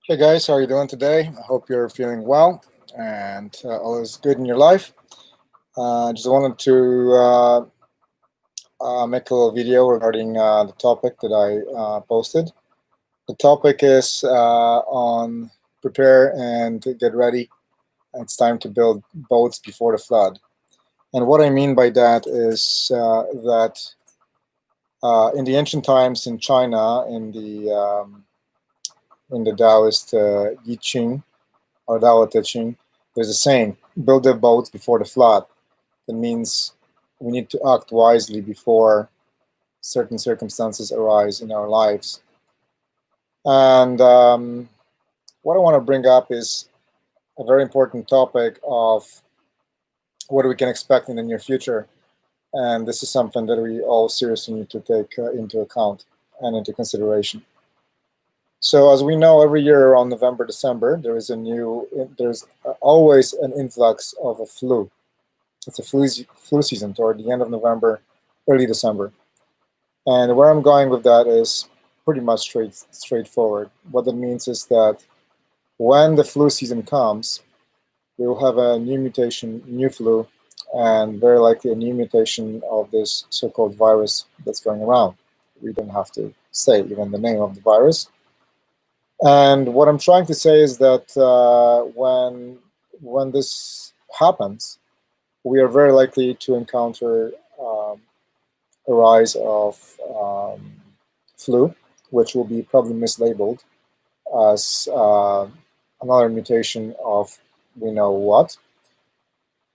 Hey guys, how are you doing today? I hope you're feeling well and all is good in your life. Just wanted to make a little video regarding the topic that I posted. The topic is on prepare and get ready. It's time to build boats before the flood. And what I mean by that is that in the ancient times in China, in the Taoist Yi Ching or Dao Te Ching, there's a saying: "Build the boats before the flood." That means we need to act wisely before certain circumstances arise in our lives. And what I want to bring up is a very important topic of what we can expect in the near future. And this is something that we all seriously need to take into account and into consideration. So, as we know, every year around November, December, there's always an influx of a flu. It's a flu season toward the end of November, early December. And where I'm going with that is pretty much straightforward. What that means is that when the flu season comes, we will have a new mutation, new flu, and very likely a new mutation of this so-called virus that's going around. We don't have to say even the name of the virus. And what I'm trying to say is that when this happens, we are very likely to encounter a rise of flu, which will be probably mislabeled as another mutation of we know what.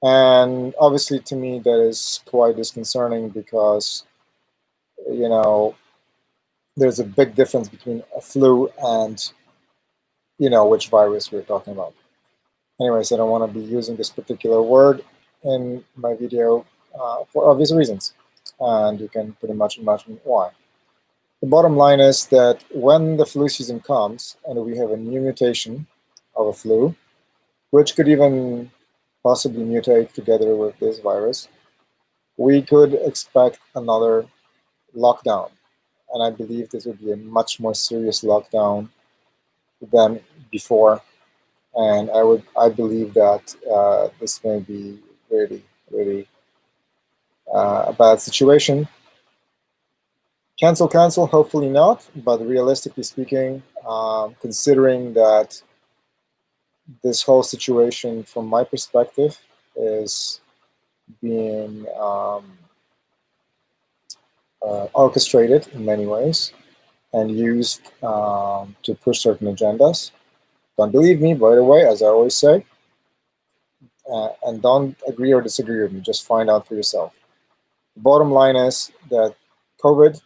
And obviously, to me, that is quite disconcerting because, you know, there's a big difference between a flu and, which virus we're talking about. Anyways, I don't want to be using this particular word in my video for obvious reasons. And you can pretty much imagine why. The bottom line is that when the flu season comes and we have a new mutation of a flu, which could even possibly mutate together with this virus, we could expect another lockdown. And I believe this would be a much more serious lockdown than before. And I believe that this may be really, really a bad situation. Cancel, hopefully not, but realistically speaking, considering that this whole situation, from my perspective, is being orchestrated in many ways and used to push certain agendas. Don't believe me, by the way, as I always say, and don't agree or disagree with me, just find out for yourself. The bottom line is that COVID,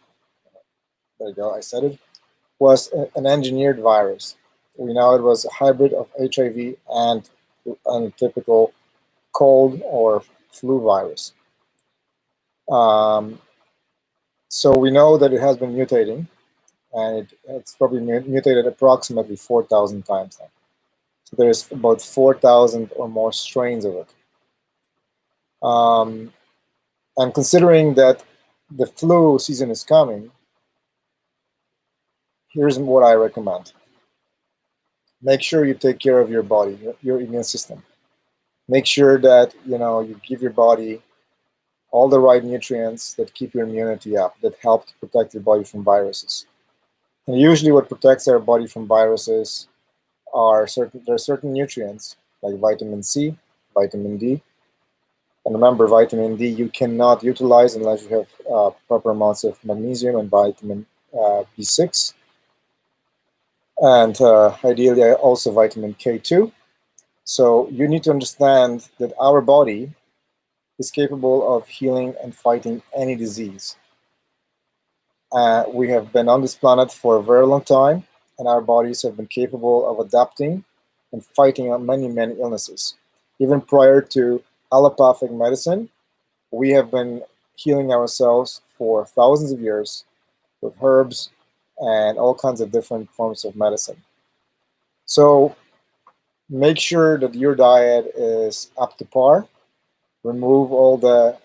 there you go, I said it, was an engineered virus. We know it was a hybrid of HIV and a typical cold or flu virus. So we know that it has been mutating, and it's probably mutated approximately 4,000 times now. So there's about 4,000 or more strains of it. And considering that the flu season is coming, here's what I recommend. Make sure you take care of your body, your immune system. Make sure that you give your body all the right nutrients that keep your immunity up, that help to protect your body from viruses. And usually what protects our body from viruses are certain nutrients like vitamin C, vitamin D. And remember, vitamin D you cannot utilize unless you have proper amounts of magnesium and vitamin B6. And ideally also vitamin K2. So you need to understand that our body is capable of healing and fighting any disease. We have been on this planet for a very long time, and our bodies have been capable of adapting and fighting on many, many illnesses. Even prior to allopathic medicine, we have been healing ourselves for thousands of years with herbs and all kinds of different forms of medicine. So make sure that your diet is up to par. Remove all the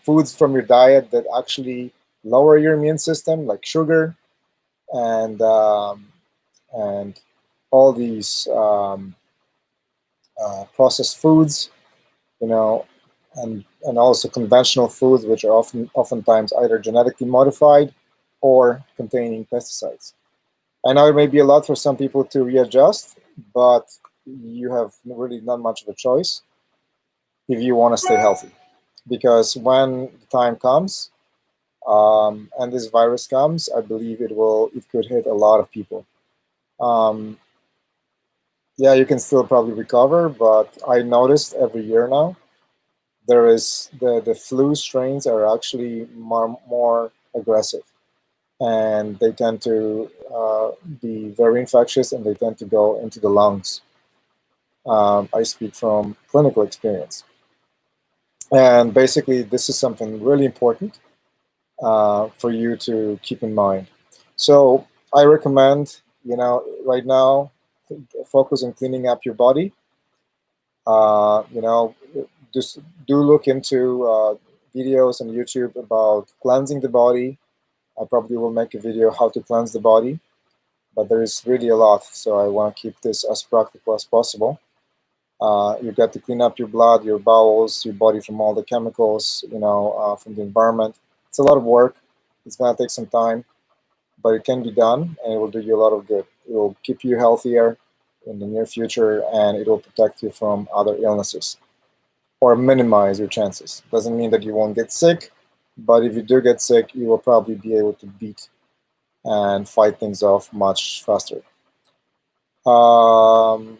foods from your diet that actually lower your immune system, like sugar and and all these processed foods, you know, and also conventional foods, which are oftentimes either genetically modified or containing pesticides. I know it may be a lot for some people to readjust, but you have really not much of a choice if you want to stay healthy. Because when the time comes and this virus comes, I believe it could hit a lot of people. Um, yeah, you can still probably recover, but I noticed every year now there is the flu strains are actually more aggressive, and they tend to be very infectious, and they tend to go into the lungs. I speak from clinical experience, and basically this is something really important for you to keep in mind. So I recommend, right now, focus on cleaning up your body. You know, just do look into videos on YouTube about cleansing the body. I probably will make a video how to cleanse the body, but there is really a lot, so I want to keep this as practical as possible. You've got to clean up your blood, your bowels, your body from all the chemicals, from the environment. It's a lot of work. It's going to take some time, but it can be done, and it will do you a lot of good. It will keep you healthier in the near future, and it will protect you from other illnesses or minimize your chances. Doesn't mean that you won't get sick, but if you do get sick, you will probably be able to beat and fight things off much faster. Um,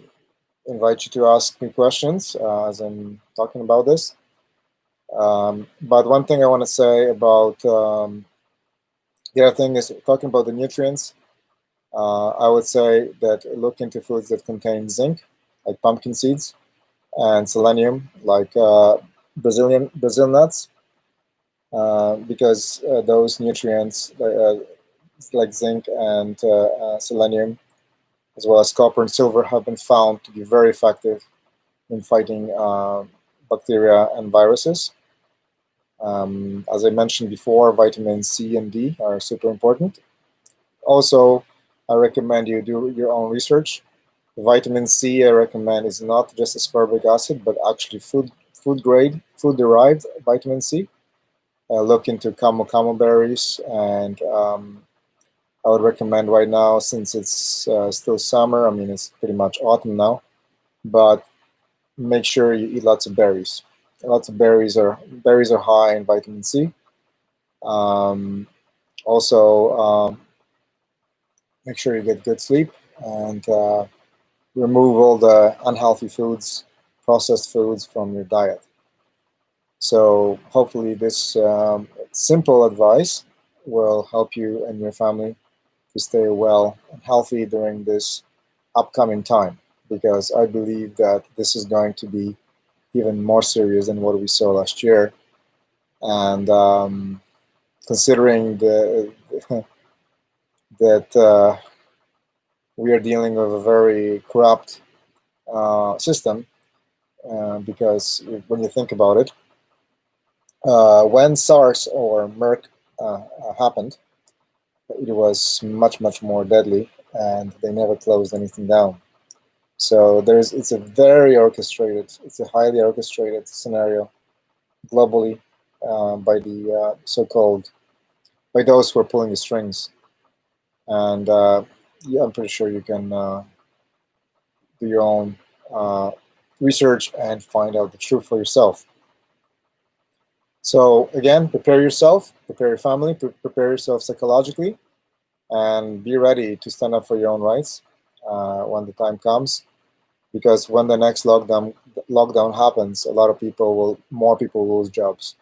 Invite you to ask me questions as I'm talking about this. But one thing I want to say about the other thing is talking about the nutrients. I would say that look into foods that contain zinc, like pumpkin seeds, and selenium, like Brazil nuts, because those nutrients, like zinc and selenium, as well as copper and silver, have been found to be very effective in fighting bacteria and viruses. As I mentioned before, vitamins C and D are super important. Also, I recommend you do your own research. The vitamin C I recommend is not just ascorbic acid, but actually food grade, food derived vitamin C. Look into camu berries, and I would recommend right now, since it's still summer. I mean, it's pretty much autumn now, but make sure you eat lots of berries. Lots of berries are high in vitamin C. Also, make sure you get good sleep, and remove all the unhealthy foods, processed foods from your diet. So hopefully this simple advice will help you and your family to stay well and healthy during this upcoming time, because I believe that this is going to be even more serious than what we saw last year. And considering that we are dealing with a very corrupt system, because when you think about it, when SARS or Merck happened, it was much more deadly, and they never closed anything down. So it's a highly orchestrated scenario globally by the by those who are pulling the strings. And yeah, I'm pretty sure you can do your own research and find out the truth for yourself. So again, prepare yourself, prepare your family, prepare yourself psychologically, and be ready to stand up for your own rights when the time comes. Because when the next lockdown happens, more people will lose jobs,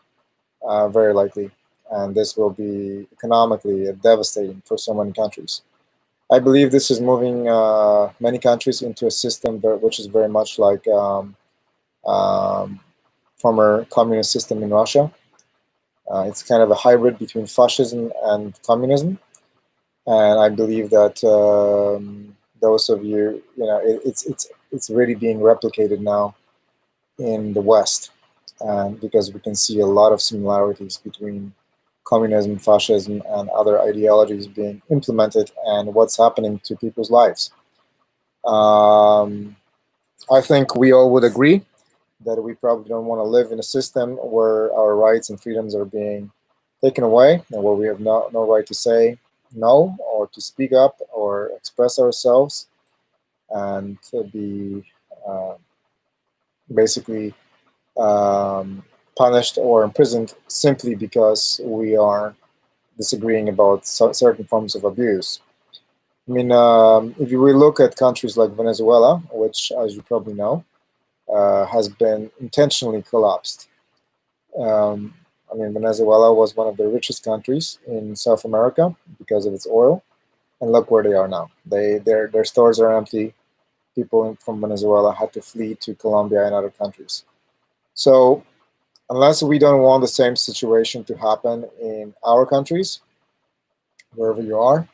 very likely, and this will be economically devastating for so many countries. I believe this is moving many countries into a system which is very much like former communist system in Russia. It's kind of a hybrid between fascism and communism, and I believe that those of you, it's really being replicated now in the West, because we can see a lot of similarities between communism, fascism, and other ideologies being implemented and what's happening to people's lives. I think we all would agree that we probably don't want to live in a system where our rights and freedoms are being taken away and where we have no right to say no or to speak up or express ourselves and to be basically punished or imprisoned simply because we are disagreeing about certain forms of abuse. I mean, if we look at countries like Venezuela, which, as you probably know, has been intentionally collapsed. I mean, Venezuela was one of the richest countries in South America because of its oil, and look where they are now. Their stores are empty. People from Venezuela had to flee to Colombia and other countries. So, unless we don't want the same situation to happen in our countries, wherever you are,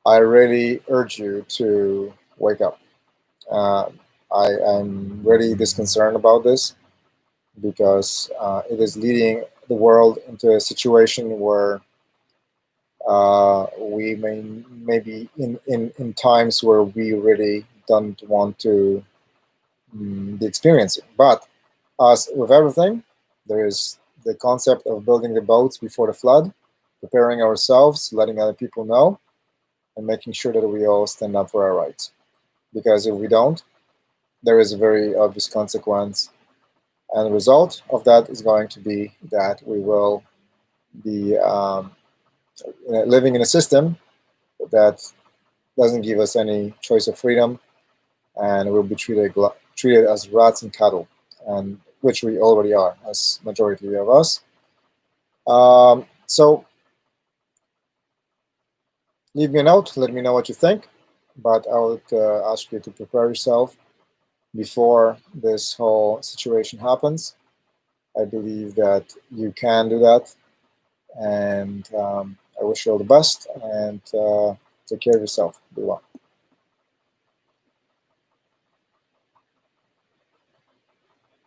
I really urge you to wake up. Uh, I'm really disconcerted about this because it is leading the world into a situation where we maybe in times where we really don't want to be experiencing. But as with everything, there is the concept of building the boats before the flood, preparing ourselves, letting other people know, and making sure that we all stand up for our rights. Because if we don't, there is a very obvious consequence. And the result of that is going to be that we will be living in a system that doesn't give us any choice of freedom, and we'll be treated as rats and cattle, and which we already are, as majority of us. So leave me a note, let me know what you think, but I would ask you to prepare yourself before this whole situation happens. I believe that you can do that, and I wish you all the best, and take care of yourself. Be well.